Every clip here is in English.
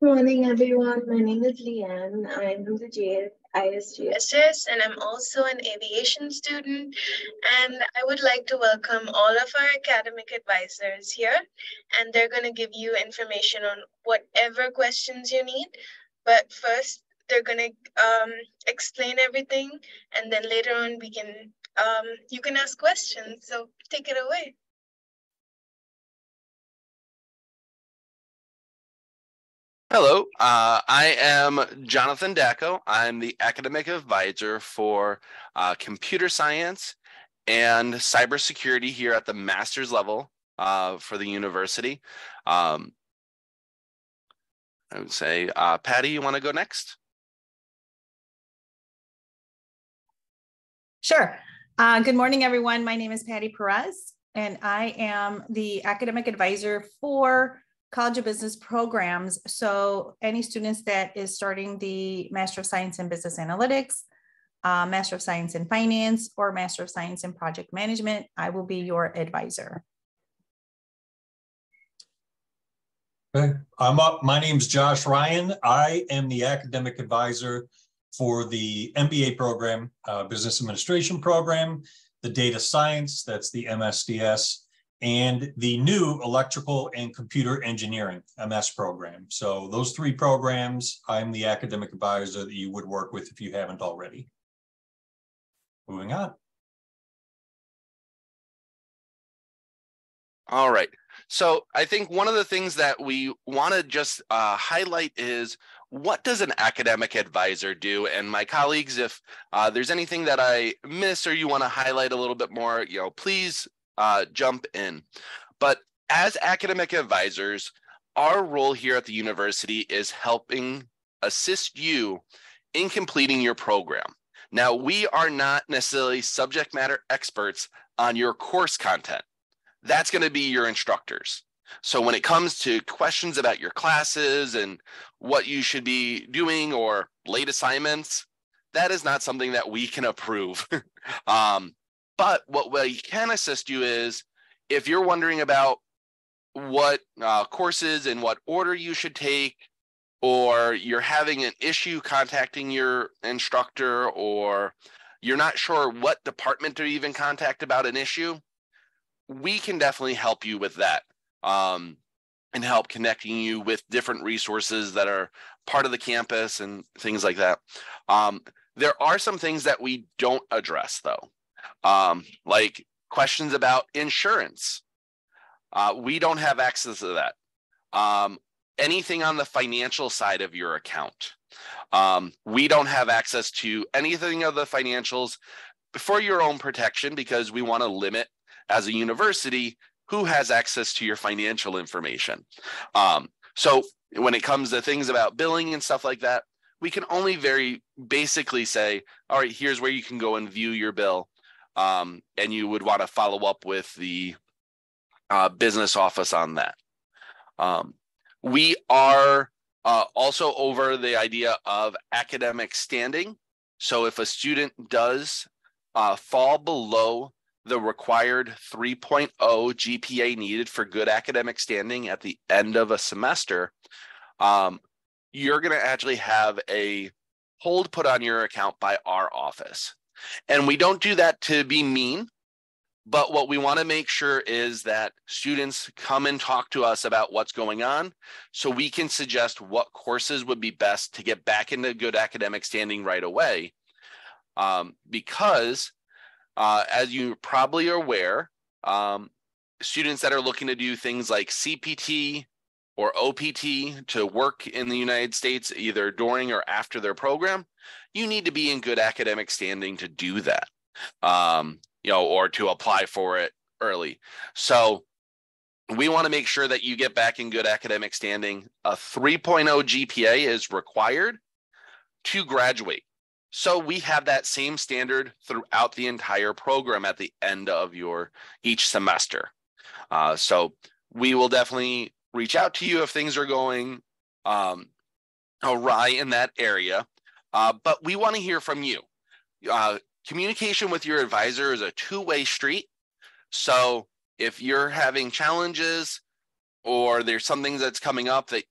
Morning, everyone. My name is Leanne. I'm from the ISGS, and I'm also an aviation student. And I would like to welcome all of our academic advisors here, and they're going to give you information on whatever questions you need. But first, they're going to explain everything, and then later on, you can ask questions. So take it away. Hello, I am Jonathan Dacko. I'm the academic advisor for computer science and cybersecurity here at the master's level for the university. I would say, Patty, you want to go next? Sure. Good morning, everyone. My name is Patty Perez, and I am the academic advisor for College of Business programs. So any students that is starting the Master of Science in Business Analytics, Master of Science in Finance, or Master of Science in Project Management, I will be your advisor. Okay, I'm up. My name is Josh Ryan. I am the academic advisor for the MBA program, Business Administration program, the data science, that's the MSDS, and the new electrical and computer engineering MS program. So those three programs, I'm the academic advisor that you would work with if you haven't already. Moving on. All right. So I think one of the things that we want to just highlight is, what does an academic advisor do? And my colleagues, if there's anything that I miss or you want to highlight a little bit more, please jump in. But as academic advisors, our role here at the university is helping assist you in completing your program. Now, we are not necessarily subject matter experts on your course content. That's going to be your instructors. So when it comes to questions about your classes and what you should be doing or late assignments, that is not something that we can approve. But what we can assist you is, if you're wondering about what courses and what order you should take, or you're having an issue contacting your instructor, or you're not sure what department to even contact about an issue, we can definitely help you with that and help connecting you with different resources that are part of the campus and things like that. There are some things that we don't address, though. Like questions about insurance. We don't have access to that. Anything on the financial side of your account. We don't have access to anything of the financials for your own protection, because we want to limit, as a university, who has access to your financial information. So when it comes to things about billing and stuff like that, we can only very basically say, all right, here's where you can go and view your bill. And you would want to follow up with the business office on that. We are also over the idea of academic standing. So if a student does fall below the required 3.0 GPA needed for good academic standing at the end of a semester, you're going to actually have a hold put on your account by our office. And we don't do that to be mean, but what we want to make sure is that students come and talk to us about what's going on, so we can suggest what courses would be best to get back into good academic standing right away. Because as you probably are aware, students that are looking to do things like CPT or OPT to work in the United States, either during or after their program, you need to be in good academic standing to do that, or to apply for it early. So we want to make sure that you get back in good academic standing. A 3.0 GPA is required to graduate. So we have that same standard throughout the entire program at the end of each semester. So we will definitely reach out to you if things are going awry in that area. But we want to hear from you. Communication with your advisor is a two-way street. So if you're having challenges, or there's something that's coming up that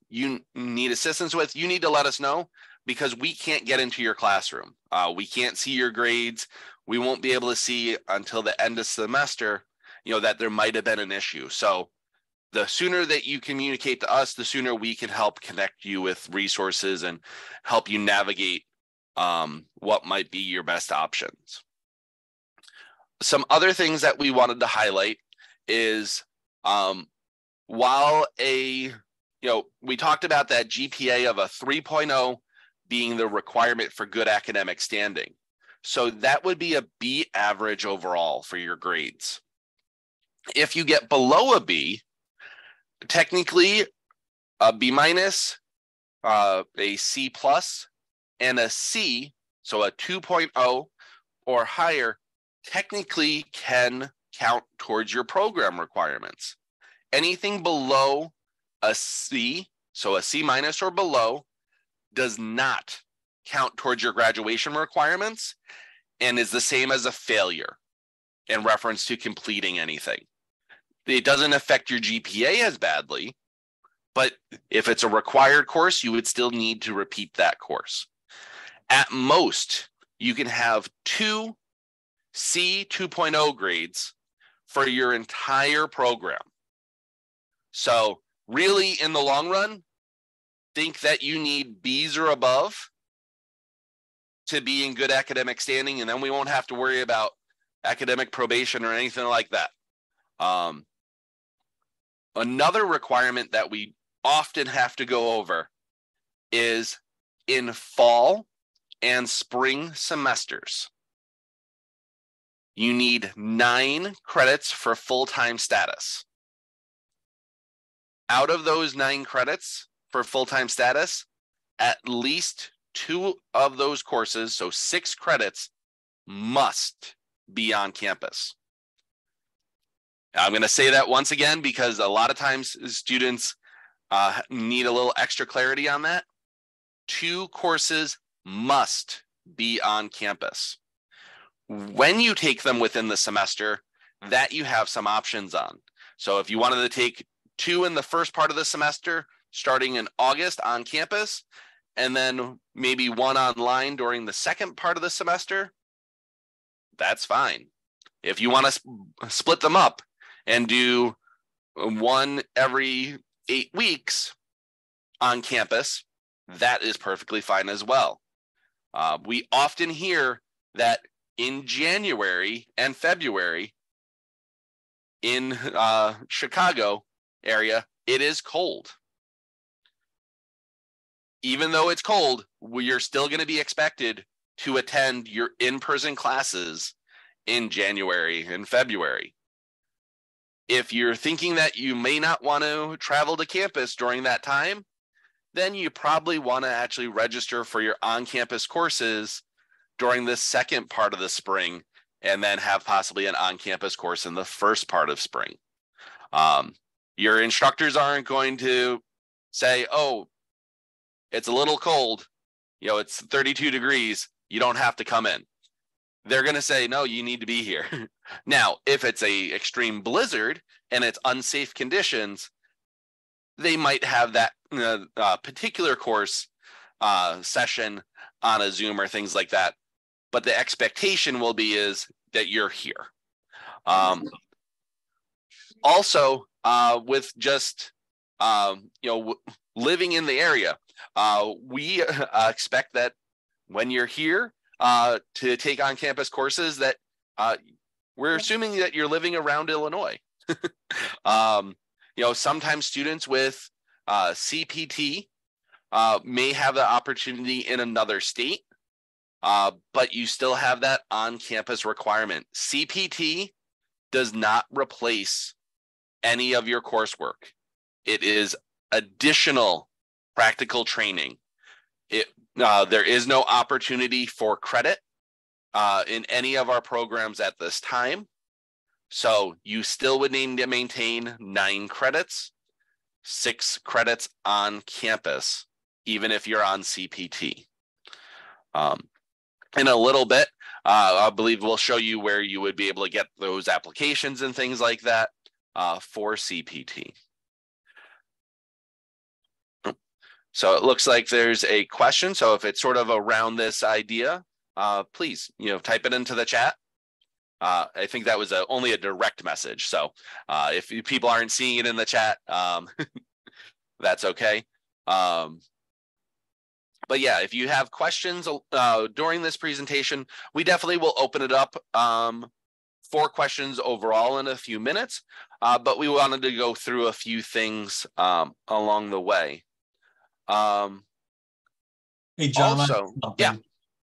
you need assistance with, you need to let us know, because we can't get into your classroom. We can't see your grades. We won't be able to see until the end of semester, that there might have been an issue. So the sooner that you communicate to us, the sooner we can help connect you with resources and help you navigate what might be your best options. Some other things that we wanted to highlight is while we talked about that GPA of a 3.0 being the requirement for good academic standing. So that would be a B average overall for your grades. If you get below a B, technically a B minus, a C plus, and a C, so a 2.0 or higher, technically can count towards your program requirements. Anything below a C, so a C minus or below, does not count towards your graduation requirements and is the same as a failure in reference to completing anything. It doesn't affect your GPA as badly, but if it's a required course, you would still need to repeat that course. At most, you can have 2 C 2.0 grades for your entire program. So really, in the long run, think that you need B's or above to be in good academic standing, and then we won't have to worry about academic probation or anything like that. Another requirement that we often have to go over is in fall and spring semesters, you need 9 credits for full-time status. Out of those 9 credits for full-time status, at least 2 of those courses, so 6 credits, must be on campus. I'm going to say that once again because a lot of times students need a little extra clarity on that. 2 courses must be on campus. When you take them within the semester, that you have some options on. So if you wanted to take 2 in the first part of the semester, starting in August on campus, and then maybe 1 online during the second part of the semester, that's fine. If you want to split them up and do 1 every 8 weeks on campus, that is perfectly fine as well. We often hear that in January and February in Chicago area, it is cold. Even though it's cold, you're still going to be expected to attend your in-person classes in January and February. If you're thinking that you may not want to travel to campus during that time, then you probably want to actually register for your on-campus courses during the second part of the spring, and then have possibly an on-campus course in the first part of spring. Your instructors aren't going to say, oh, it's a little cold, it's 32 degrees, you don't have to come in. They're going to say, no, you need to be here. Now, if it's a extreme blizzard and it's unsafe conditions, they might have that particular course session on a Zoom or things like that. But the expectation will be is that you're here. Also, with just living in the area, we expect that when you're here to take on campus courses, that we're assuming that you're living around Illinois. Sometimes students with CPT may have the opportunity in another state, but you still have that on-campus requirement. CPT does not replace any of your coursework. It is additional practical training. There is no opportunity for credit in any of our programs at this time. So you still would need to maintain 9 credits, 6 credits on campus, even if you're on CPT. In a little bit, I believe we'll show you where you would be able to get those applications and things like that for CPT. So it looks like there's a question. So if it's sort of around this idea, please, type it into the chat. I think that was only a direct message. So if people aren't seeing it in the chat, that's okay. But yeah, if you have questions during this presentation, we definitely will open it up for questions overall in a few minutes. But we wanted to go through a few things along the way. Hey, John. Also, yeah.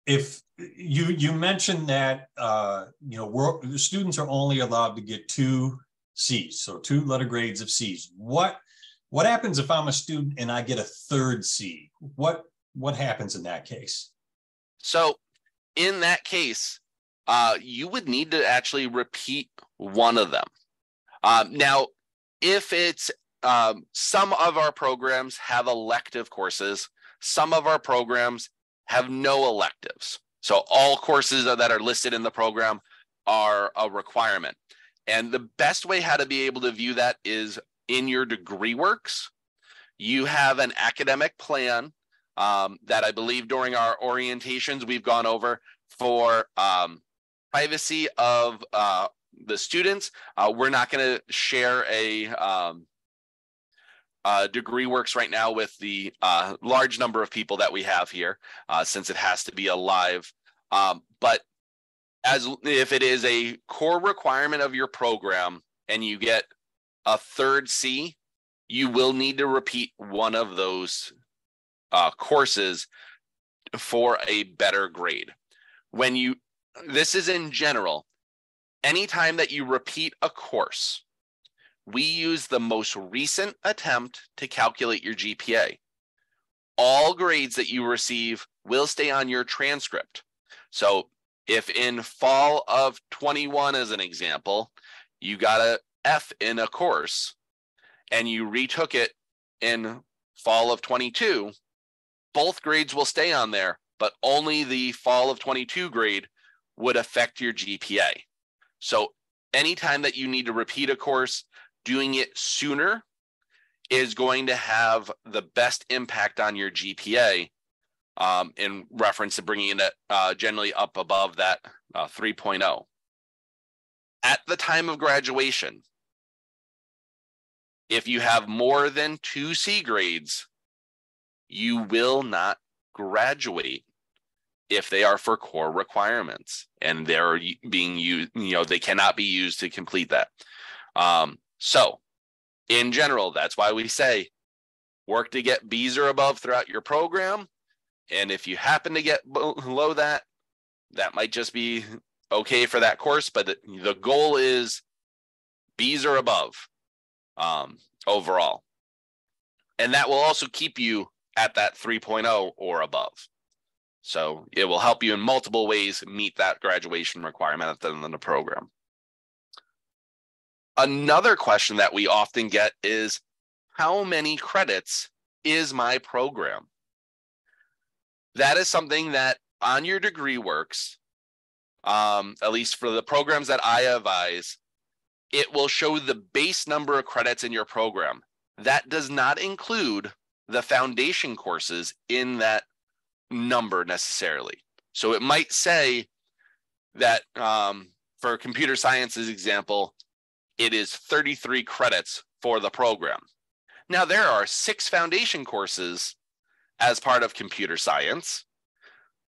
If you mentioned that students are only allowed to get 2 C's, so 2 letter grades of C's. What happens if I'm a student and I get a 3rd C? What happens in that case? So in that case, you would need to actually repeat one of them. Now, if it's some of our programs have elective courses, some of our programs have no electives. So all courses that are listed in the program are a requirement. And the best way how to be able to view that is in your degree works. You have an academic plan that I believe during our orientations we've gone over for privacy of the students. We're not going to share a degree works right now with the large number of people that we have here, since it has to be a live. But as if it is a core requirement of your program and you get a 3rd C, you will need to repeat one of those courses for a better grade. This is in general, anytime that you repeat a course, we use the most recent attempt to calculate your GPA. All grades that you receive will stay on your transcript. So if in fall of 21, as an example, you got a F in a course and you retook it in fall of 22, both grades will stay on there, but only the fall of 22 grade would affect your GPA. So anytime that you need to repeat a course, doing it sooner is going to have the best impact on your GPA in reference to bringing it generally up above that 3.0. At the time of graduation, if you have more than 2 C grades, you will not graduate if they are for core requirements and they're being used, they cannot be used to complete that. So in general, that's why we say work to get B's or above throughout your program. And if you happen to get below that, that might just be okay for that course. But the goal is B's or above overall. And that will also keep you at that 3.0 or above. So it will help you in multiple ways meet that graduation requirement at the end of the program. Another question that we often get is, how many credits is my program? That is something that on your degree works, at least for the programs that I advise, it will show the base number of credits in your program. That does not include the foundation courses in that number necessarily. So it might say that for computer science's example, it is 33 credits for the program. Now there are 6 foundation courses as part of computer science.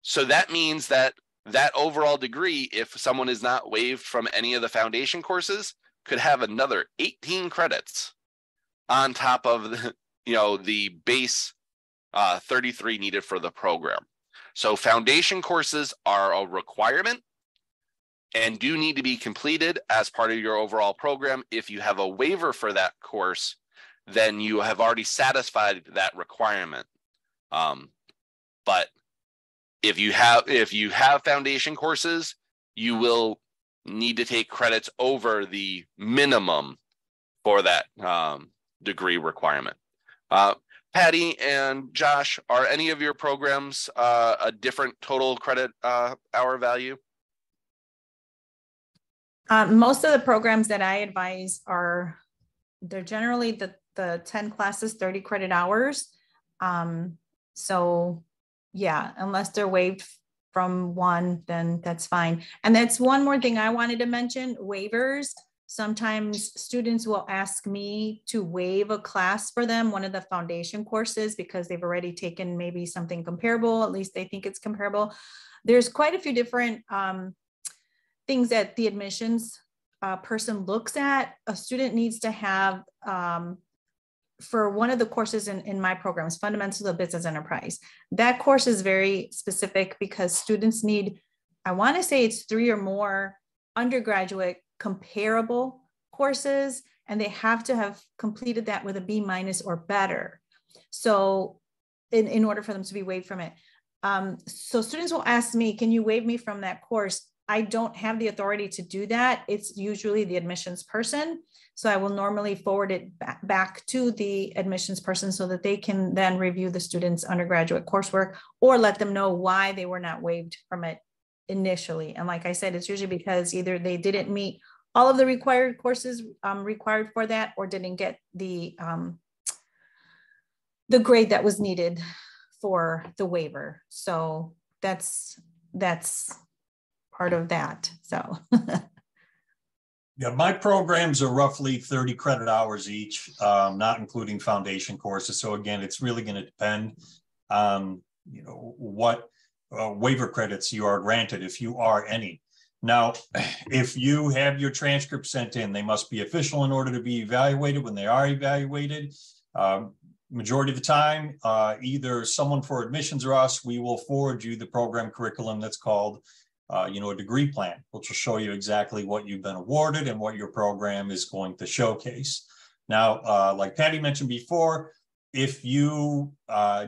So that means that that overall degree, if someone is not waived from any of the foundation courses, could have another 18 credits on top of the base 33 needed for the program. So foundation courses are a requirement and do need to be completed as part of your overall program. If you have a waiver for that course, then you have already satisfied that requirement. But if you have foundation courses, you will need to take credits over the minimum for that degree requirement. Patty and Josh, are any of your programs a different total credit hour value? Most of the programs that I advise they're generally the 10 classes, 30 credit hours. So yeah, unless they're waived from one, then that's fine. And that's one more thing I wanted to mention, waivers. Sometimes students will ask me to waive a class for them, one of the foundation courses, because they've already taken maybe something comparable, at least they think it's comparable. There's quite a few different things that the admissions person looks at. A student needs to have, for one of the courses in my programs, Fundamentals of Business Enterprise, that course is very specific because students need, I want to say it's 3 or more undergraduate comparable courses, and they have to have completed that with a B- or better. So in order for them to be waived from it. So students will ask me, can you waive me from that course? I don't have the authority to do that. It's usually the admissions person. So I will normally forward it back to the admissions person so that they can then review the student's undergraduate coursework or let them know why they were not waived from it initially. And like I said, it's usually because either they didn't meet all of the required courses required for that, or didn't get the grade that was needed for the waiver. So that's part of that. So yeah, my programs are roughly 30 credit hours each, not including foundation courses. So again, it's really going to depend on what waiver credits you are granted, if you are any. Now, if you have your transcript sent in, they must be official in order to be evaluated. When they are evaluated, majority of the time, either someone for admissions or us, we will forward you the program curriculum that's called a degree plan, which will show you exactly what you've been awarded and what your program is going to showcase. Now, like Patty mentioned before, if you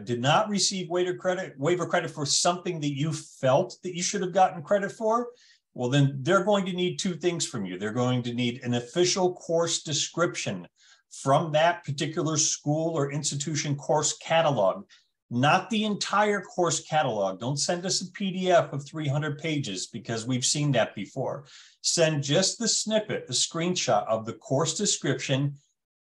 did not receive waiver credit for something that you felt that you should have gotten credit for, well, then they're going to need 2 things from you. They're going to need an official course description from that particular school or institution course catalog, not the entire course catalog. Don't send us a PDF of 300 pages because we've seen that before. Send just the snippet, the screenshot of the course description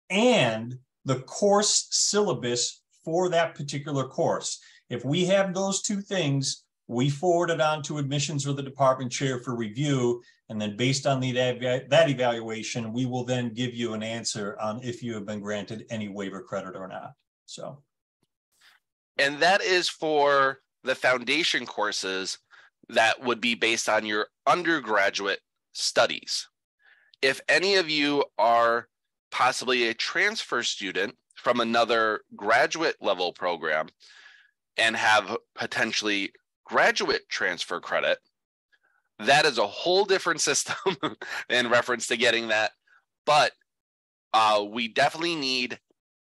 and the course syllabus for that particular course. If we have those 2 things, we forward it on to admissions or the department chair for review. And then based on that evaluation, we will then give you an answer on if you have been granted any waiver credit or not. So. And that is for the foundation courses that would be based on your undergraduate studies. If any of you are possibly a transfer student from another graduate level program and have potentially graduate transfer credit, that is a whole different system in reference to getting that. But we definitely need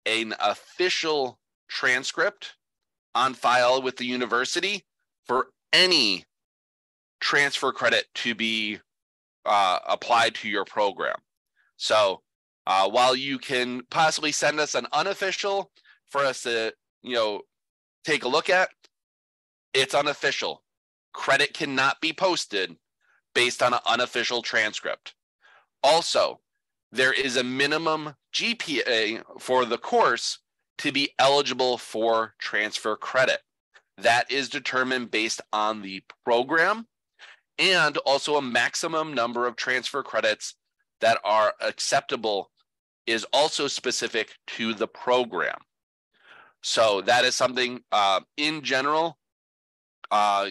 an official transcript on file with the university for any transfer credit to be applied to your program. So while you can possibly send us an unofficial for us to take a look at, it's unofficial. Credit cannot be posted based on an unofficial transcript. Also, there is a minimum GPA for the course to be eligible for transfer credit. That is determined based on the program and also a maximum number of transfer credits that are acceptable is also specific to the program. So that is something in general,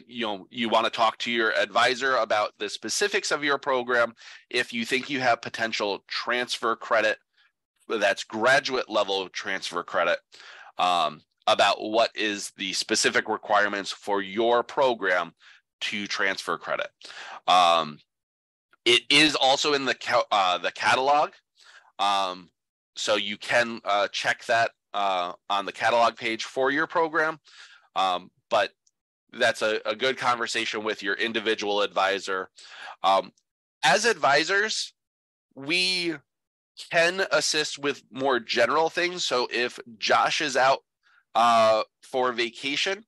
you want to talk to your advisor about the specifics of your program. If you think you have potential transfer credit, that's graduate level transfer credit, about what is the specific requirements for your program to transfer credit. It is also in the catalog. So you can check that on the catalog page for your program. But that's a good conversation with your individual advisor. As advisors, we can assist with more general things. So if Josh is out for vacation,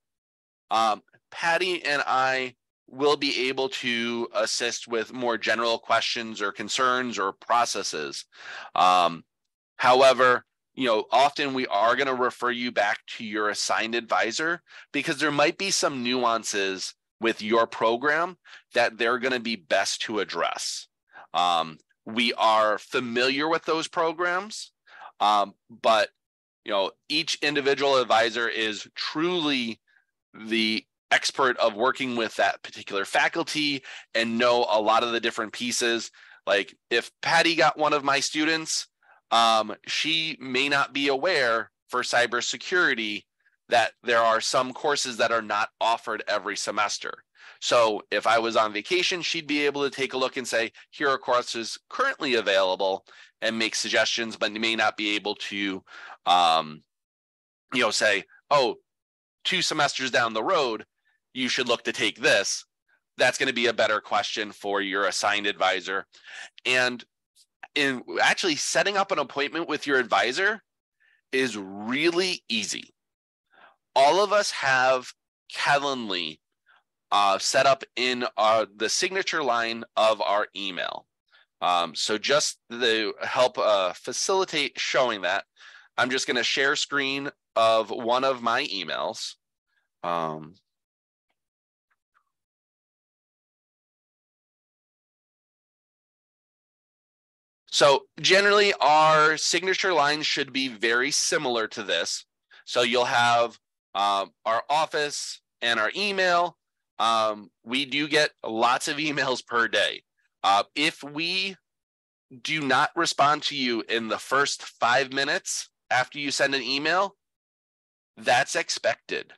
Patty and I will be able to assist with more general questions or concerns or processes. However, often we are going to refer you back to your assigned advisor because there might be some nuances with your program that they're going to be best to address. We are familiar with those programs, but each individual advisor is truly the expert of working with that particular faculty and know a lot of the different pieces. Like if Patty got one of my students, she may not be aware for cybersecurity that there are some courses that are not offered every semester. So if I was on vacation, she'd be able to take a look and say, here are courses currently available and make suggestions, but may not be able to, say, oh, 2 semesters down the road, you should look to take this. That's going to be a better question for your assigned advisor. And in actually setting up an appointment with your advisor is really easy. All of us have Calendly set up in the signature line of our email. So just to help facilitate showing that, I'm just going to share screen of one of my emails. So generally our signature lines should be very similar to this. So you'll have our office and our email. We do get lots of emails per day. If we do not respond to you in the first 5 minutes after you send an email, that's expected.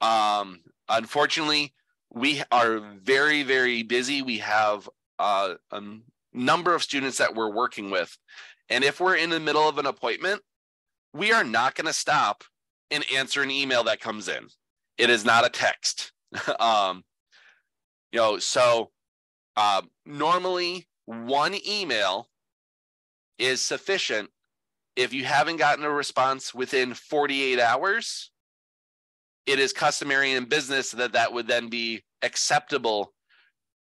Unfortunately, we are very, very busy. We have a number of students that we're working with. And if we're in the middle of an appointment, we are not going to stop and answer an email that comes in. It is not a text. Normally 1 email is sufficient. If you haven't gotten a response within 48 hours, it is customary in business that would then be acceptable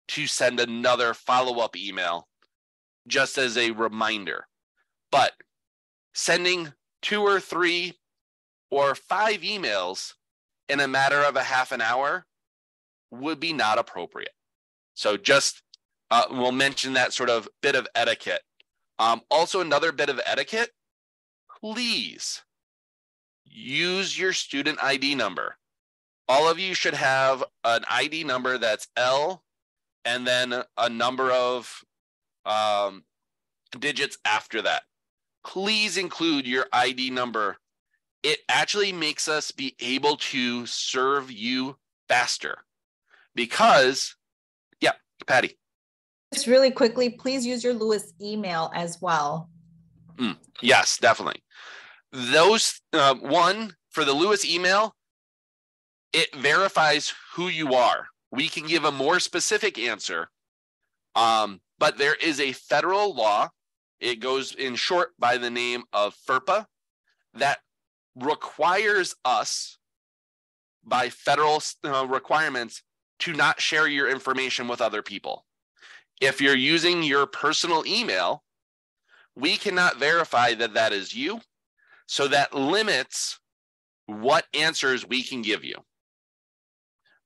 to send another follow-up email just as a reminder. But sending 2 or 3 or 5 emails in a matter of a half an hour would be not appropriate. So just we'll mention that sort of bit of etiquette. Also, another bit of etiquette, please use your student ID number. All of you should have an ID number that's L and then a number of digits after that. Please include your ID number. It actually makes us be able to serve you faster because, yeah, Patty. Just really quickly, please use your Lewis email as well. Yes, definitely. Those one for the Lewis email, it verifies who you are. We can give a more specific answer, but there is a federal law. It goes in short by the name of FERPA that requires us by federal requirements to not share your information with other people. If you're using your personal email, we cannot verify that that is you. So that limits what answers we can give you.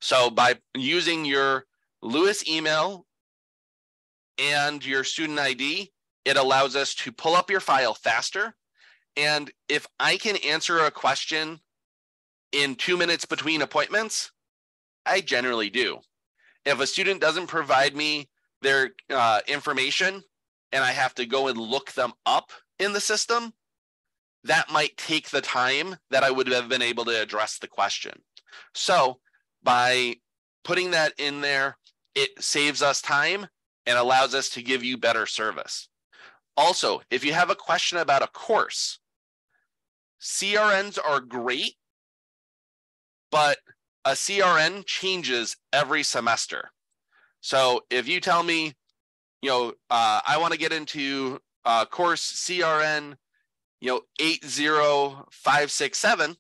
So by using your Lewis email and your student ID, it allows us to pull up your file faster. And if I can answer a question in 2 minutes between appointments, I generally do. If a student doesn't provide me their information and I have to go and look them up in the system, that might take the time that I would have been able to address the question. So by putting that in there, it saves us time and allows us to give you better service. Also, if you have a question about a course, CRNs are great, but a CRN changes every semester. So if you tell me, I want to get into course CRN, 80567,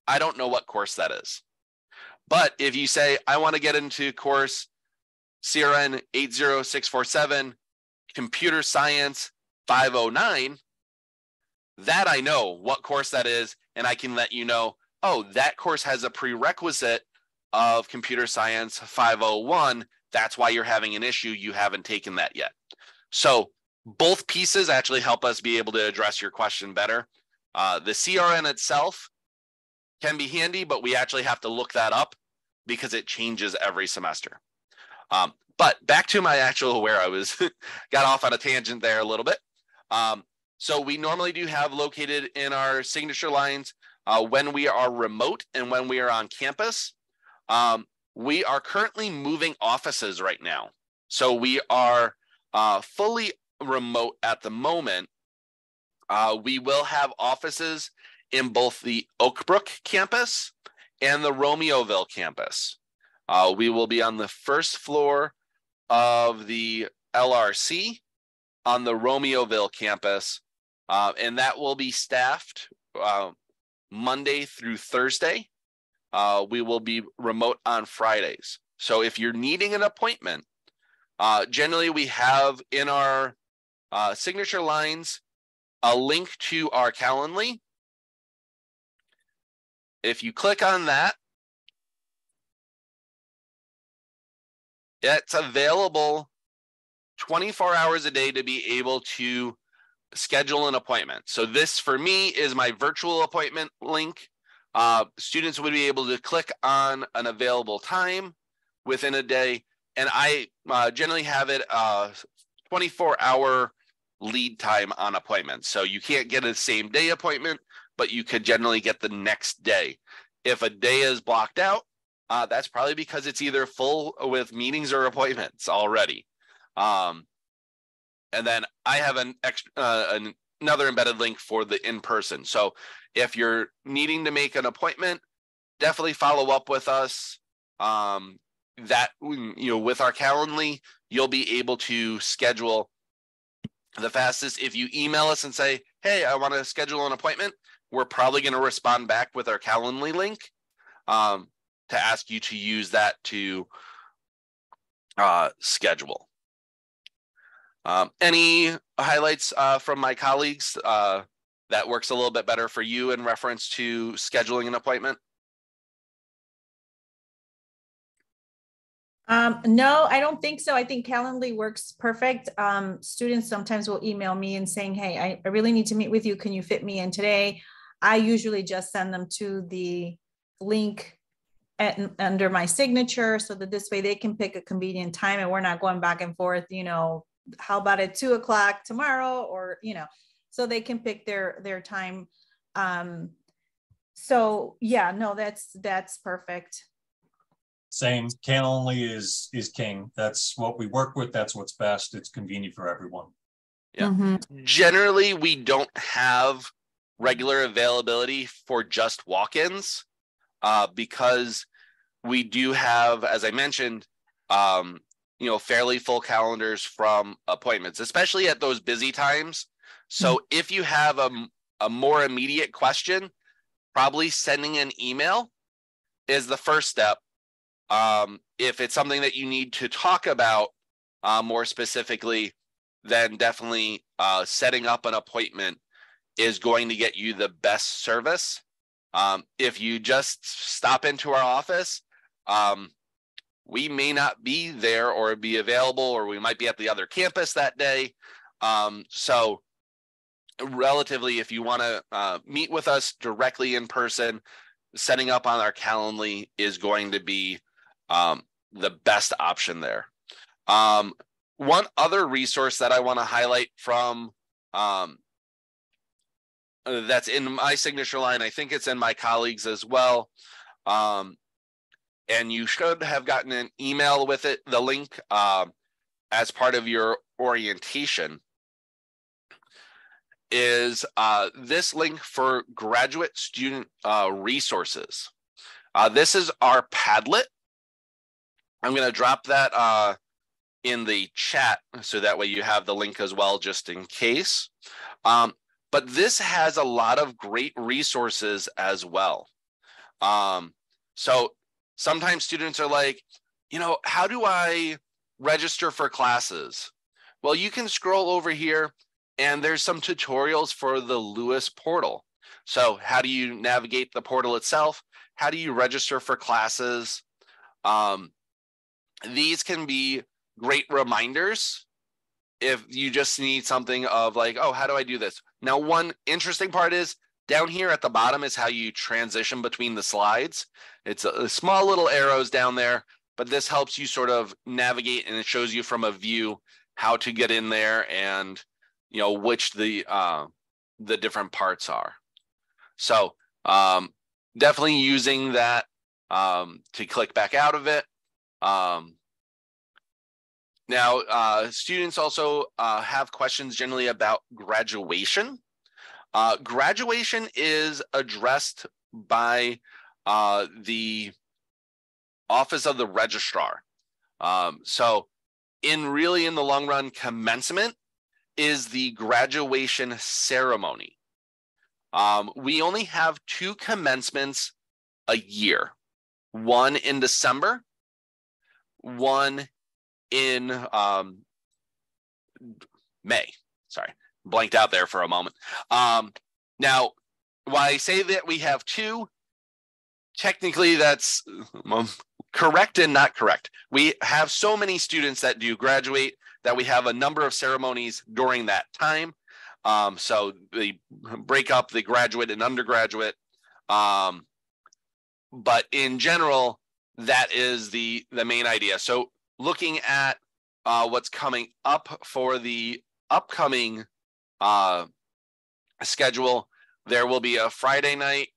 I don't know what course that is. But if you say, I want to get into course CRN 80647, computer science 509, that I know what course that is, and I can let you know, oh, that course has a prerequisite of computer science 501. That's why you're having an issue. You haven't taken that yet. So both pieces actually help us be able to address your question better. The CRN itself can be handy, but we actually have to look that up because it changes every semester. But back to my actual where I was got off on a tangent there a little bit. So we normally do have located in our signature lines when we are remote and when we are on campus. We are currently moving offices right now. So we are fully remote at the moment. We will have offices in both the Oakbrook campus and the Romeoville campus. We will be on the first floor of the LRC on the Romeoville campus, and that will be staffed Monday through Thursday. We will be remote on Fridays. So if you're needing an appointment, generally we have in our signature lines a link to our Calendly. If you click on that, it's available 24 hours a day to be able to schedule an appointment. So this for me is my virtual appointment link. Students would be able to click on an available time within a day. And I generally have it 24-hour lead time on appointments. So you can't get a same day appointment, but you could generally get the next day. If a day is blocked out, that's probably because it's either full with meetings or appointments already. And then I have another embedded link for the in-person. So if you're needing to make an appointment, definitely follow up with us. With our Calendly, you'll be able to schedule the fastest. If you email us and say, hey, I want to schedule an appointment, we're probably going to respond back with our Calendly link to ask you to use that to schedule. Any highlights from my colleagues that works a little bit better for you in reference to scheduling an appointment? No, I don't think so. I think Calendly works perfect. Students sometimes will email me and saying, hey, I really need to meet with you. Can you fit me in today? I usually just send them to the link under my signature so that this way they can pick a convenient time and we're not going back and forth, how about at 2 o'clock tomorrow, or, so they can pick their time. So yeah, no, that's perfect. Same. Calendly is king. That's what we work with. That's what's best. It's convenient for everyone. Yeah. Mm-hmm. Generally, we don't have regular availability for just walk-ins because we do have, as I mentioned, fairly full calendars from appointments, especially at those busy times. So if you have a more immediate question, probably sending an email is the first step. If it's something that you need to talk about more specifically, then definitely setting up an appointment is going to get you the best service. If you just stop into our office, we may not be there or be available, or we might be at the other campus that day. So relatively, if you want to meet with us directly in person, setting up on our Calendly is going to be the best option there. One other resource that I want to highlight from that's in my signature line, I think it's in my colleagues as well, and you should have gotten an email with it, the link as part of your orientation, is this link for graduate student resources. This is our Padlet. I'm going to drop that in the chat so that way you have the link as well, just in case. But this has a lot of great resources as well. So sometimes students are like, how do I register for classes? Well, you can scroll over here And there's some tutorials for the Lewis portal. So how do you navigate the portal itself? How do you register for classes? These can be great reminders if you just need something of like, oh, how do I do this? Now, one interesting part is down here at the bottom is how you transition between the slides. It's a small little arrows down there, but this helps you sort of navigate, and it shows you from a view how to get in there and, you know, which the different parts are. So definitely using that to click back out of it. Now, students also have questions generally about graduation. Graduation is addressed by the Office of the Registrar. So in the long run, commencement is the graduation ceremony. We only have 2 commencements a year, one in December, one in May. Sorry, blanked out there for a moment. Now, while I say that we have 2, technically that's correct and not correct. We have so many students that do graduate that we have a number of ceremonies during that time. So they break up the graduate and undergraduate. But in general, that is the main idea. So looking at what's coming up for the upcoming schedule, there will be a Friday night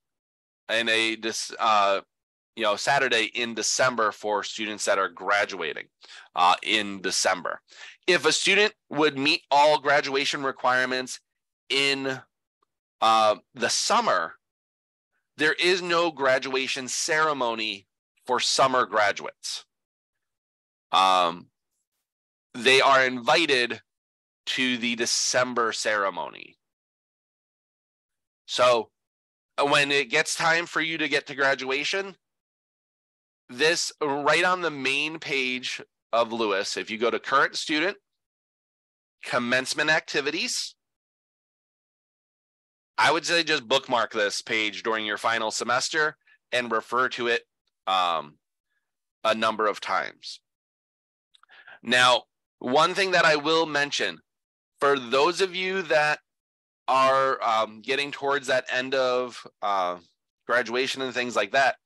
and a Saturday in December for students that are graduating in December. If a student would meet all graduation requirements in the summer, there is no graduation ceremony for summer graduates. They are invited to the December ceremony. So when it gets time for you to get to graduation, this right on the main page of Lewis, if you go to current student, commencement activities, I would say just bookmark this page during your final semester and refer to it a number of times. Now, one thing that I will mention, for those of you that are getting towards that end of graduation and things like that,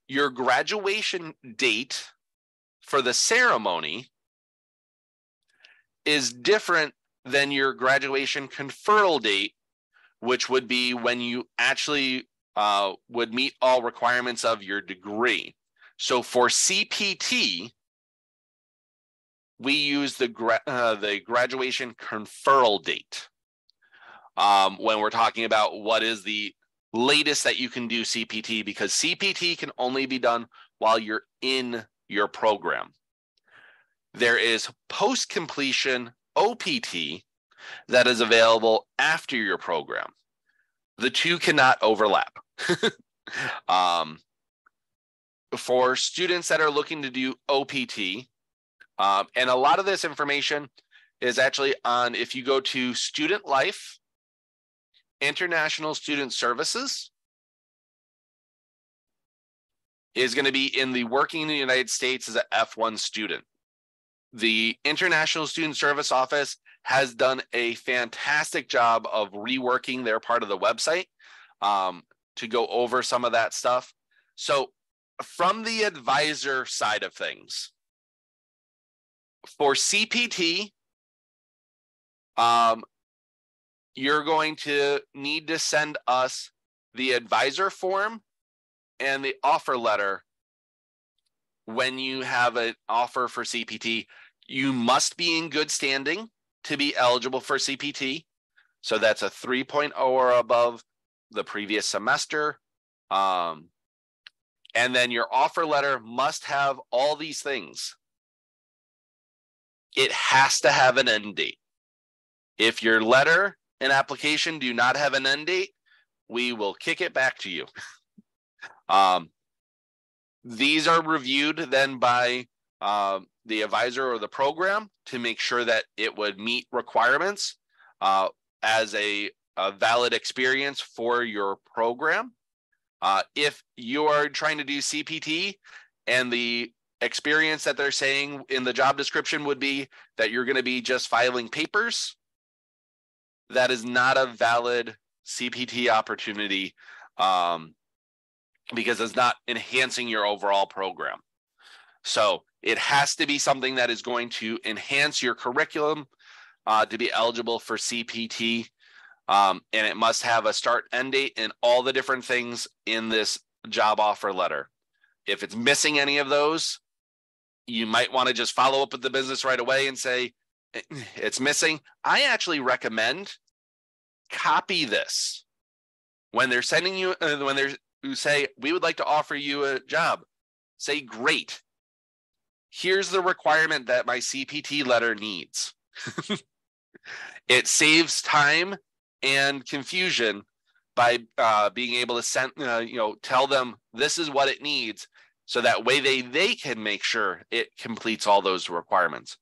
your graduation date for the ceremony is different than your graduation conferral date, which would be when you actually would meet all requirements of your degree. So for CPT, we use the graduation conferral date when we're talking about what is the latest that you can do CPT, because CPT can only be done while you're in your program. There is post-completion OPT that is available after your program. The two cannot overlap. For students that are looking to do OPT, and a lot of this information is actually on, if you go to Student Life, International Student Services, is going to be in the working in the United States as an F1 student. The International Student Service Office has done a fantastic job of reworking their part of the website to go over some of that stuff. So from the advisor side of things, for CPT, you're going to need to send us the advisor form and the offer letter when you have an offer for CPT. You must be in good standing to be eligible for CPT. So that's a 3.0 or above the previous semester. And then your offer letter must have all these things. It has to have an end date. If your letter and application do not have an end date, we will kick it back to you. These are reviewed then by the advisor or the program to make sure that it would meet requirements. as a valid experience for your program. If you are trying to do CPT and the experience that they're saying in the job description would be that you're going to be just filing papers, that is not a valid CPT opportunity because it's not enhancing your overall program. So it has to be something that is going to enhance your curriculum to be eligible for CPT. And it must have a start end date and all the different things in this job offer letter. If it's missing any of those, you might want to just follow up with the business right away and say, it's missing. I actually recommend copy this. When they're sending you, when they say, we would like to offer you a job, say, great. Here's the requirement that my CPT letter needs. It saves time and confusion by being able to send, tell them this is what it needs, so that way they can make sure it completes all those requirements.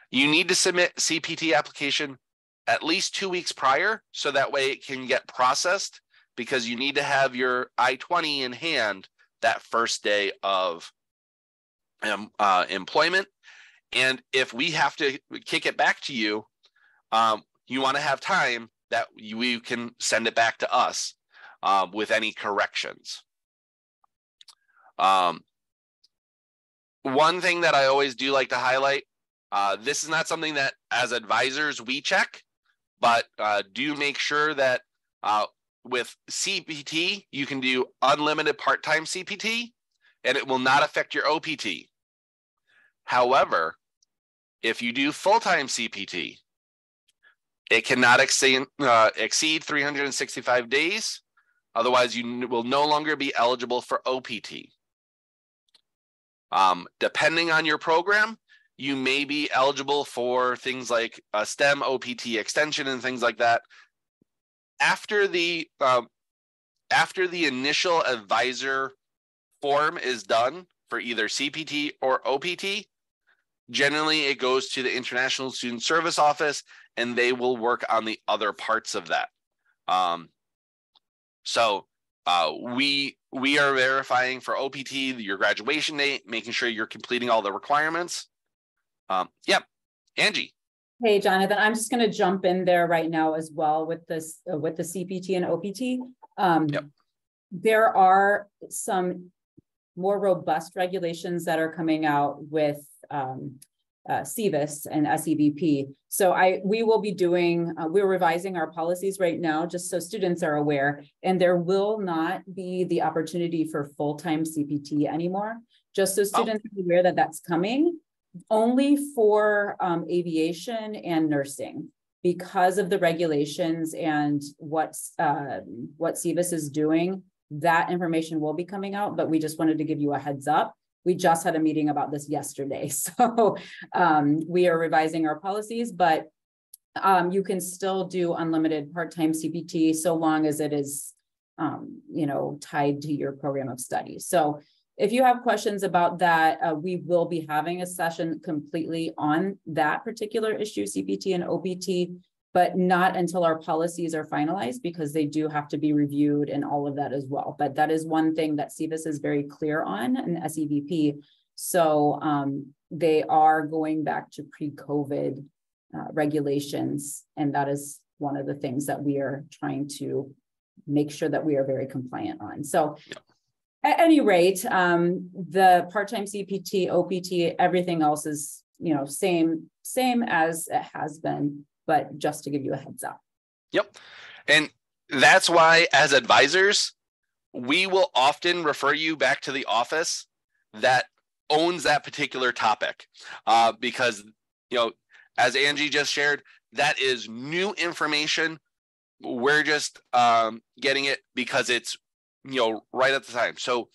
You need to submit CPT application at least 2 weeks prior, so that way it can get processed, because you need to have your I-20 in hand that first day of employment. And if we have to kick it back to you, you want to have time that we can send it back to us with any corrections. One thing that I always do like to highlight, this is not something that as advisors we check, but do make sure that with CPT, you can do unlimited part-time CPT and it will not affect your OPT. However, if you do full-time CPT, it cannot exceed 365 days. Otherwise, you will no longer be eligible for OPT. Depending on your program, you may be eligible for things like a STEM OPT extension and things like that. After the initial advisor form is done for either CPT or OPT, generally it goes to the International Student Service Office and they will work on the other parts of that. We are verifying for OPT your graduation date, making sure you're completing all the requirements. Yep, Angie. Hey, Jonathan, I'm just going to jump in there right now as well with this, with the CPT and OPT. Yep. There are some more robust regulations that are coming out with SEVIS and SEVP. So we will be doing, we're revising our policies right now, just so students are aware, and there will not be the opportunity for full-time CPT anymore, just so students are aware that that's coming. Only for aviation and nursing, because of the regulations and what SEVIS is doing. That information will be coming out, but we just wanted to give you a heads up. We just had a meeting about this yesterday, so we are revising our policies, but you can still do unlimited part-time CPT so long as it is, tied to your program of study. So if you have questions about that, we will be having a session completely on that particular issue, CPT and OPT, but not until our policies are finalized, because they do have to be reviewed and all of that as well. But that is one thing that SEVIS is very clear on, and SEVP. So they are going back to pre-COVID regulations, and that is one of the things that we are trying to make sure that we are very compliant on. So. Yeah. At any rate, the part-time CPT, OPT, everything else is, same as it has been, but just to give you a heads up. Yep. And that's why as advisors, we will often refer you back to the office that owns that particular topic because, as Angie just shared, that is new information. We're just getting it because it's right at the time. So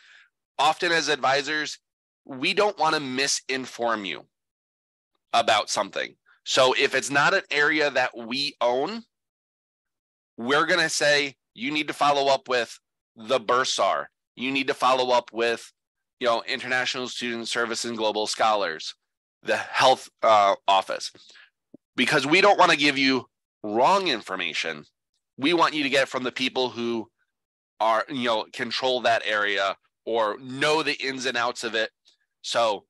often as advisors, we don't want to misinform you about something. So if it's not an area that we own, we're going to say, you need to follow up with the Bursar. You need to follow up with, International Student Service and Global Scholars, the health office, because we don't want to give you wrong information. We want you to get it from the people who are, control that area or know the ins and outs of it. So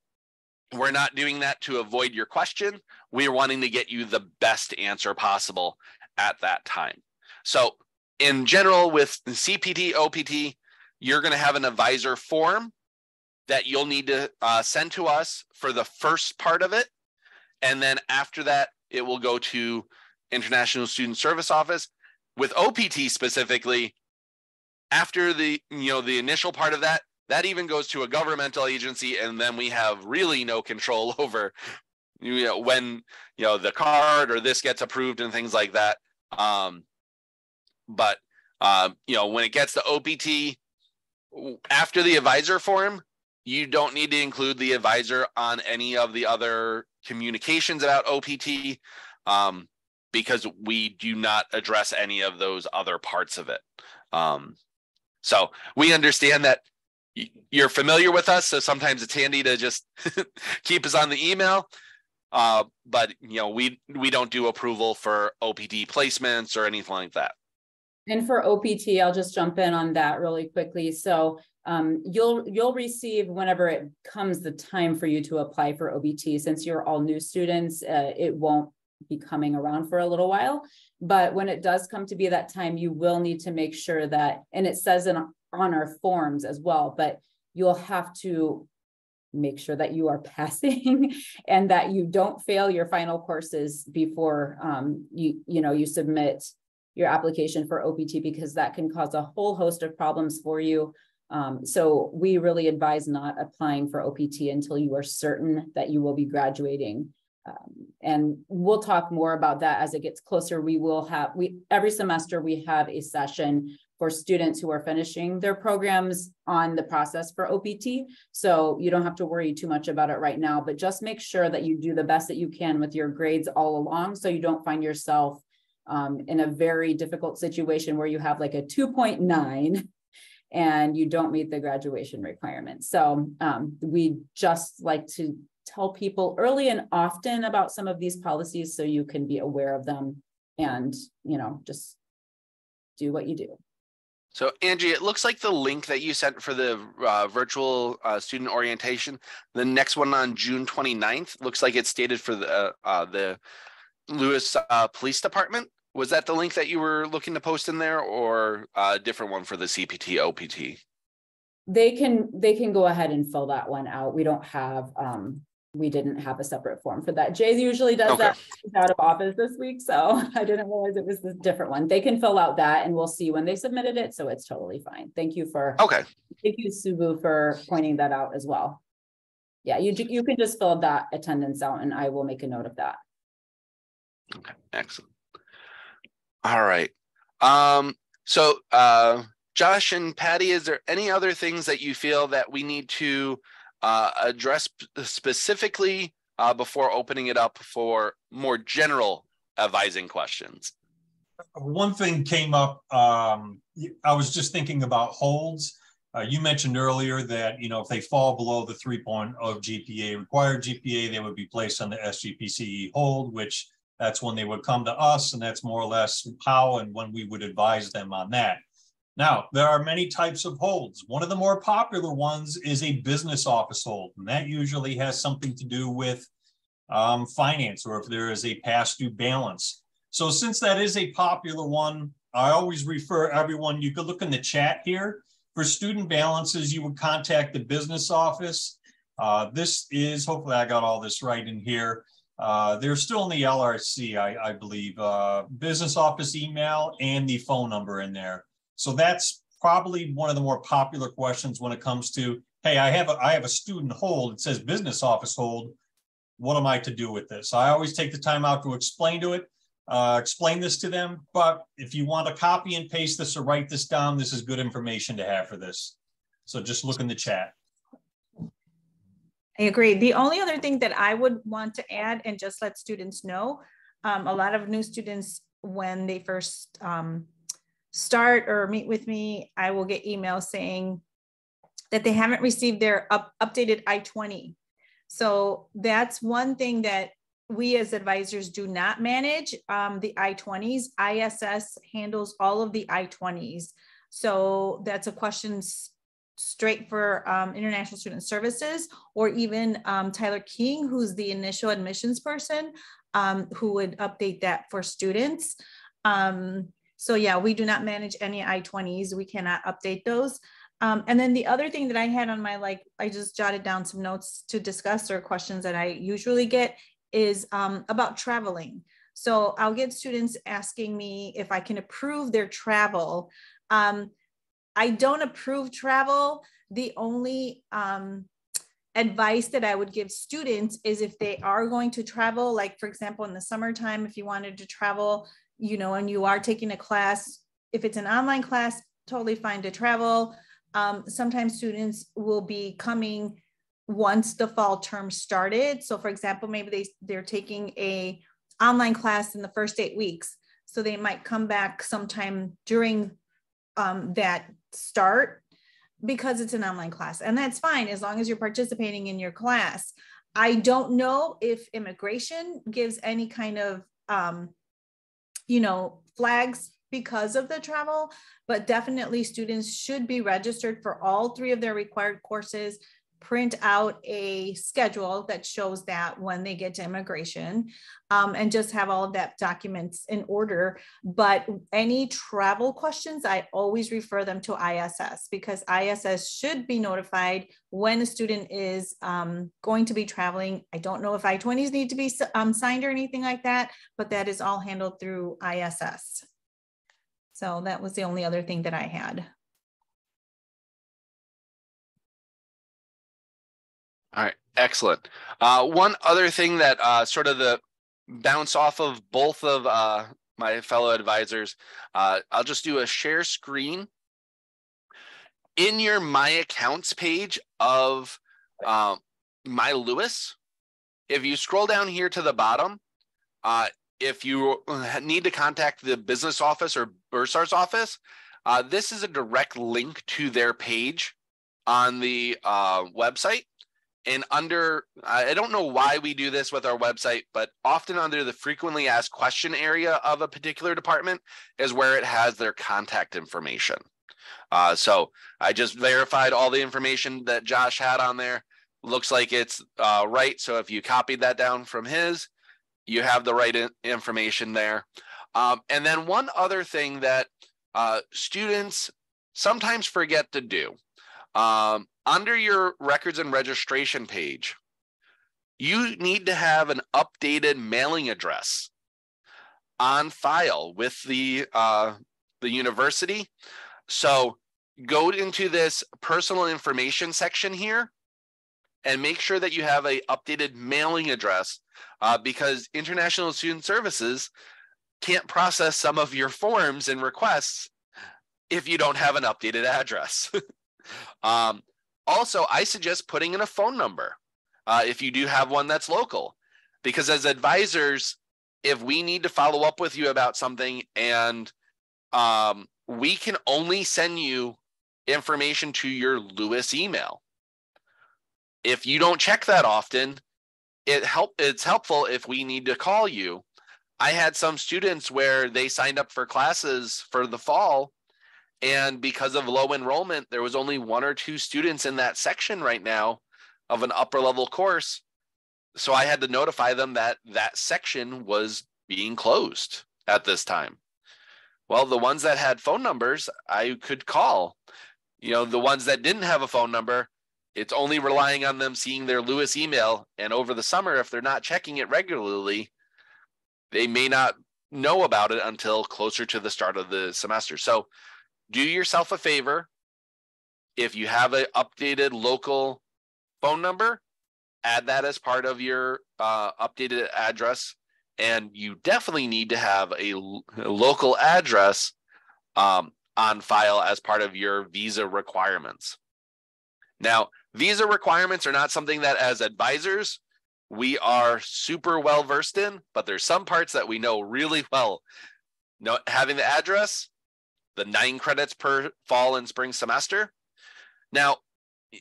we're not doing that to avoid your question. We're wanting to get you the best answer possible at that time. So in general, with CPT, OPT, you're going to have an advisor form that you'll need to send to us for the first part of it. And then after that, it will go to International Student Service Office. With OPT specifically, after the initial part of that, that even goes to a governmental agency, and then we have really no control over when the card or this gets approved and things like that. But when it gets to OPT, after the advisor form, you don't need to include the advisor on any of the other communications about OPT, because we do not address any of those other parts of it. So we understand that you're familiar with us, so sometimes it's handy to just keep us on the email. But we don't do approval for OPT placements or anything like that. And for OPT, I'll just jump in on that really quickly. So you'll receive, whenever it comes the time for you to apply for OPT, since you're all new students, it won't be coming around for a little while. But when it does come to be that time, you will need to make sure that, and it says on our forms as well, but you'll have to make sure that you are passing and that you don't fail your final courses before you submit your application for OPT, because that can cause a whole host of problems for you. So we really advise not applying for OPT until you are certain that you will be graduating. And we'll talk more about that as it gets closer. Every semester we have a session for students who are finishing their programs on the process for OPT. So you don't have to worry too much about it right now, but just make sure that you do the best that you can with your grades all along, so you don't find yourself in a very difficult situation where you have like a 2.9 and you don't meet the graduation requirements. So we just like to tell people early and often about some of these policies so you can be aware of them and, just do what you do. So Angie, it looks like the link that you sent for the virtual student orientation, the next one on June 29th, looks like it's stated for the Lewis Police Department. Was that the link that you were looking to post in there, or a different one for the CPT, OPT? They can go ahead and fill that one out. We didn't have a separate form for that. Jay usually does that. He's out of office this week, so I didn't realize it was a different one. They can fill out that, and we'll see when they submitted it, so it's totally fine. Thank you, Subu, for pointing that out as well. Yeah, you can just fill that attendance out, and I will make a note of that. Okay, excellent. All right. So Josh and Patty, is there any other things that you feel that we need to address specifically before opening it up for more general advising questions? One thing came up. I was just thinking about holds. You mentioned earlier that, if they fall below the 3.0 GPA, required GPA, they would be placed on the SGPCE hold, which that's when they would come to us, and that's more or less how and when we would advise them on that. Now, there are many types of holds. One of the more popular ones is a business office hold, and that usually has something to do with finance, or if there is a past due balance. So since that is a popular one, I always refer everyone, you could look in the chat here. For student balances, you would contact the business office. This is, hopefully I got all this right in here. They're still in the LRC, I believe, business office email and the phone number in there. So that's probably one of the more popular questions when it comes to, hey, I have a student hold. It says business office hold. What am I to do with this? I always take the time out to explain this to them. But if you want to copy and paste this or write this down, this is good information to have for this. So just look in the chat. I agree. The only other thing that I would want to add, and just let students know, a lot of new students, when they first start or meet with me, I will get emails saying that they haven't received their updated I-20. So that's one thing that we as advisors do not manage the I-20s. ISS handles all of the I-20s. So that's a question straight for International Student Services, or even Tyler King, who's the initial admissions person, who would update that for students. So yeah, we do not manage any I-20s. We cannot update those. And then the other thing that I had on my, I just jotted down some notes to discuss, or questions that I usually get, is about traveling. So I'll get students asking me if I can approve their travel. I don't approve travel. The only advice that I would give students is if they are going to travel, like for example, in the summertime, if you wanted to travel, and you are taking a class, if it's an online class, totally fine to travel. Sometimes students will be coming once the fall term started. So for example, maybe they're taking a online class in the first 8 weeks. So they might come back sometime during that start, because it's an online class, and that's fine as long as you're participating in your class. I don't know if immigration gives any kind of, flags because of the travel, but definitely students should be registered for all 3 of their required courses, print out a schedule that shows that when they get to immigration, and just have all of that documents in order. But any travel questions, I always refer them to ISS, because ISS should be notified when a student is going to be traveling. I don't know if I-20s need to be signed or anything like that, but that is all handled through ISS. So that was the only other thing that I had. All right, excellent. One other thing that sort of the bounce off of both of my fellow advisors, I'll just do a share screen. In your My Accounts page of My Lewis, if you scroll down here to the bottom, if you need to contact the business office or Bursar's office, this is a direct link to their page on the website. And under, I don't know why we do this with our website, but often under the frequently asked question area of a particular department is where it has their contact information. So I just verified all the information that Josh had on there. Looks like it's right. So if you copied that down from his, you have the right information there. And then one other thing that students sometimes forget to do. Under your records and registration page, you need to have an updated mailing address on file with the university. So go into this personal information section here and make sure that you have an updated mailing address, because International Student Services can't process some of your forms and requests if you don't have an updated address. Also, I suggest putting in a phone number if you do have one that's local, because as advisors, if we need to follow up with you about something and we can only send you information to your Lewis email. If you don't check that often, it's helpful if we need to call you. I had some students where they signed up for classes for the fall, and because of low enrollment, there was only 1 or 2 students in that section right now of an upper level course. So I had to notify them that that section was being closed at this time. Well, the ones that had phone numbers, I could call. The ones that didn't have a phone number, it's only relying on them seeing their Lewis email. And over the summer, if they're not checking it regularly, they may not know about it until closer to the start of the semester. So do yourself a favor. If you have an updated local phone number, add that as part of your updated address. And you definitely need to have a local address on file as part of your visa requirements. Now, visa requirements are not something that as advisors, we are super well versed in, but there's some parts that we know really well. Having the address, the 9 credits per fall and spring semester. Now,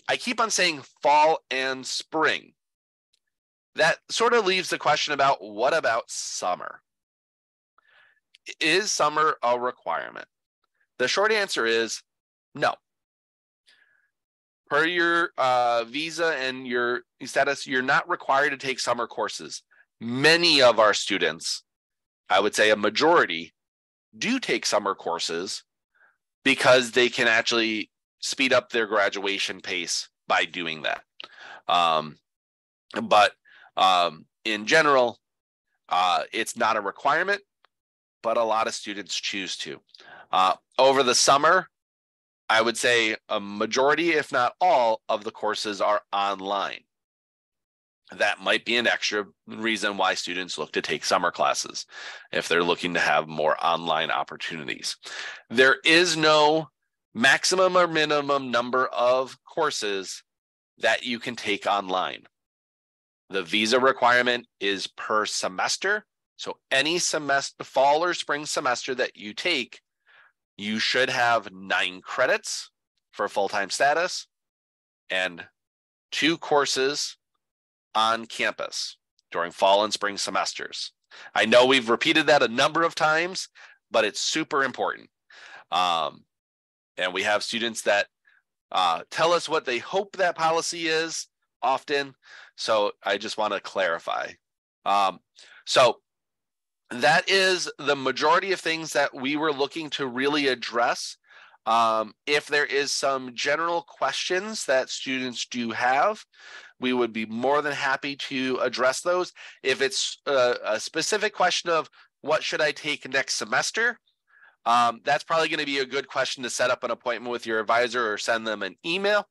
I keep on saying fall and spring. that sort of leaves the question about what about summer? Is summer a requirement? The short answer is no. Per your visa and your status, you're not required to take summer courses. Many of our students, I would say a majority, do take summer courses because they can actually speed up their graduation pace by doing that. But in general, it's not a requirement, but a lot of students choose to. Over the summer, I would say a majority, if not all, of the courses are online. That might be an extra reason why students look to take summer classes if they're looking to have more online opportunities. There is no maximum or minimum number of courses that you can take online. The visa requirement is per semester. So any semester, fall or spring semester that you take, you should have 9 credits for full-time status and 2 courses on campus during fall and spring semesters. I know we've repeated that a number of times, but it's super important. And we have students that tell us what they hope that policy is often. So I just want to clarify. So that is the majority of things that we were looking to really address. If there is some general questions that students do have, we would be more than happy to address those. If it's a specific question of what should I take next semester, that's probably going to be a good question to set up an appointment with your advisor or send them an email.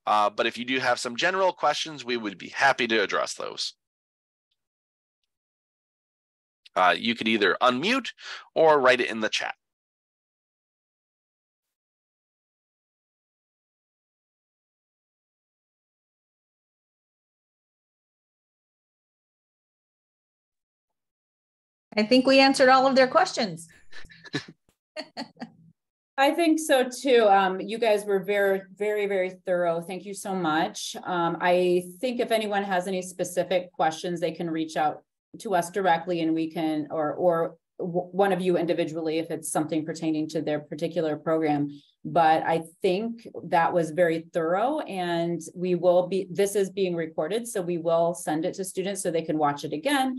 But if you do have some general questions, we would be happy to address those. You could either unmute or write it in the chat. I think we answered all of their questions. I think so too. You guys were very, very, very thorough. Thank you so much. I think if anyone has any specific questions, they can reach out to us directly and we can, or one of you individually, if it's something pertaining to their particular program. But I think that was very thorough, and we will be, this is being recorded, so we will send it to students so they can watch it again,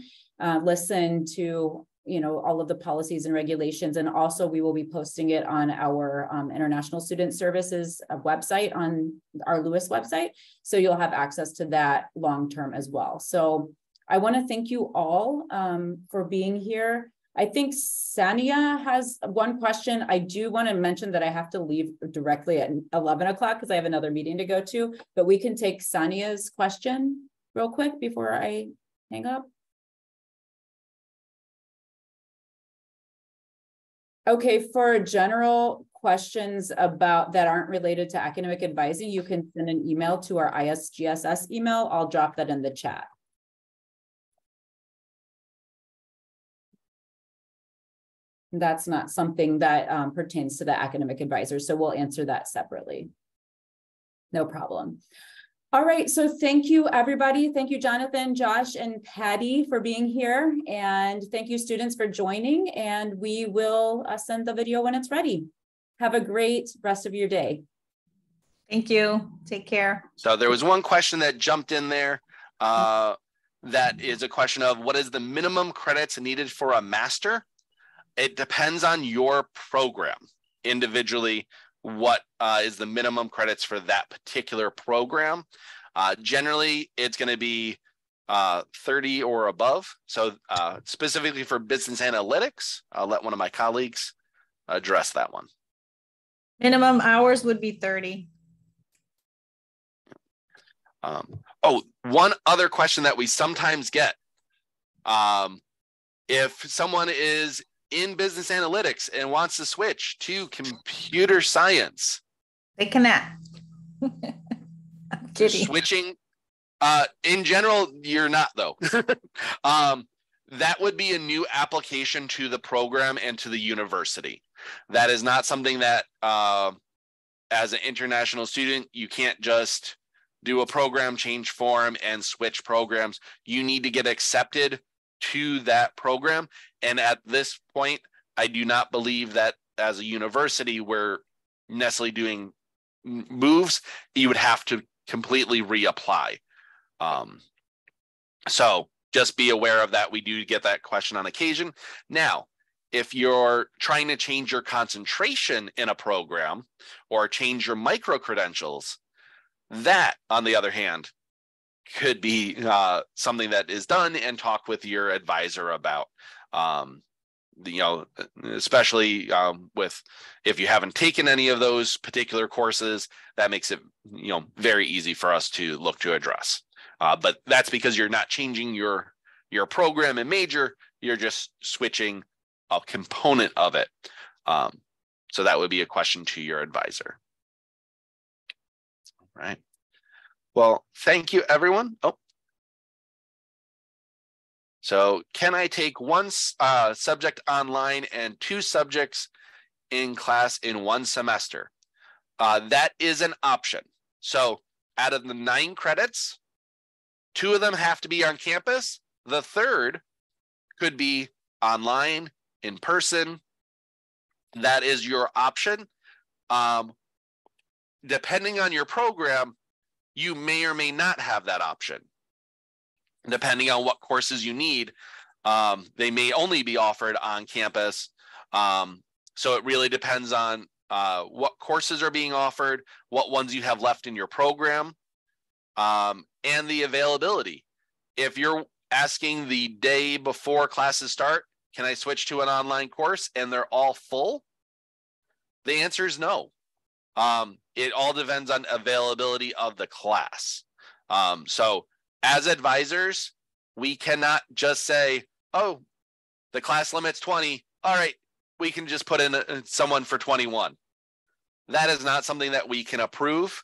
listen to, you know, all of the policies and regulations. And also we will be posting it on our International Student Services website, on our Lewis website. So you'll have access to that long-term as well. So I want to thank you all for being here. I think Sania has one question. I do want to mention that I have to leave directly at 11 o'clock because I have another meeting to go to, but we can take Sania's question real quick before I hang up. Okay, for general questions about that aren't related to academic advising, you can send an email to our ISGSS email. I'll drop that in the chat. That's not something that pertains to the academic advisor, so we'll answer that separately. No problem. All right, so thank you, everybody. Thank you, Jonathan, Josh, and Patty for being here. And thank you, students, for joining. And we will send the video when it's ready. Have a great rest of your day. Thank you. Take care. So there was one question that jumped in there. That is a question of what is the minimum credits needed for a master? It depends on your program individually. What is the minimum credits for that particular program? Generally, it's going to be 30 or above. So specifically for business analytics, I'll let one of my colleagues address that one. Minimum hours would be 30. Oh, one other question that we sometimes get. If someone is in business analytics and wants to switch to computer science, they cannot. I'm kidding. Switching, in general, you're not though. That would be a new application to the program and to the university. That is not something that, as an international student, you can't just do a program change form and switch programs. You need to get accepted to that program. And at this point, I do not believe that as a university, we're necessarily doing moves. You would have to completely reapply. So just be aware of that. We do get that question on occasion. Now, if you're trying to change your concentration in a program or change your micro-credentials, that, on the other hand, could be something that is done, and talk with your advisor about. Especially with, if you haven't taken any of those particular courses, that makes it very easy for us to look to address. But that's because you're not changing your program and major, you're just switching a component of it. So that would be a question to your advisor. All right. Well, thank you, everyone. So can I take one subject online and 2 subjects in class in one semester? That is an option. So out of the 9 credits, 2 of them have to be on campus. The third could be online, in person. That is your option. Depending on your program, you may or may not have that option. Depending on what courses you need, they may only be offered on campus. So it really depends on what courses are being offered, what ones you have left in your program, and the availability. If you're asking the day before classes start, can I switch to an online course and they're all full? The answer is no. It all depends on availability of the class. So as advisors, we cannot just say, oh, the class limit's 20. All right, we can just put in someone for 21. That is not something that we can approve.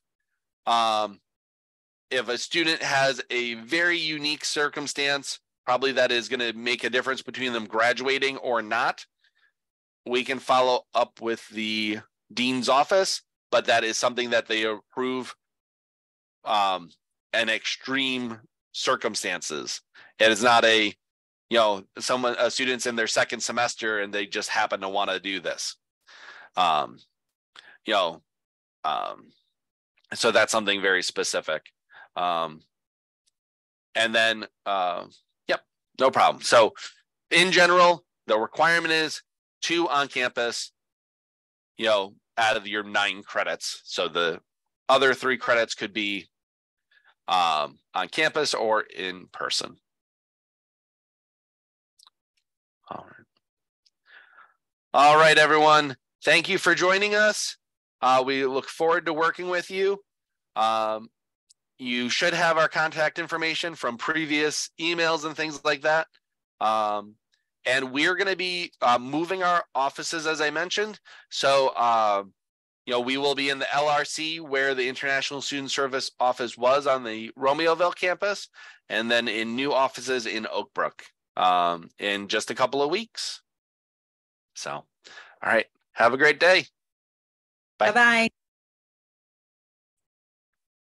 If a student has a very unique circumstance, probably that is going to make a difference between them graduating or not, we can follow up with the dean's office, but that is something that they approve in extreme circumstances. It is not a, a student's in their second semester and they just happen to want to do this. So that's something very specific. And then, yep, no problem. So in general, the requirement is 2 on campus, out of your 9 credits. So the other 3 credits could be on campus or in person. All right, everyone. Thank you for joining us. We look forward to working with you. You should have our contact information from previous emails and things like that. And we're going to be moving our offices, as I mentioned. So, we will be in the LRC where the International Student Service office was on the Romeoville campus, and then in new offices in Oak Brook in just a couple of weeks. So, all right. Have a great day. Bye. Bye-bye.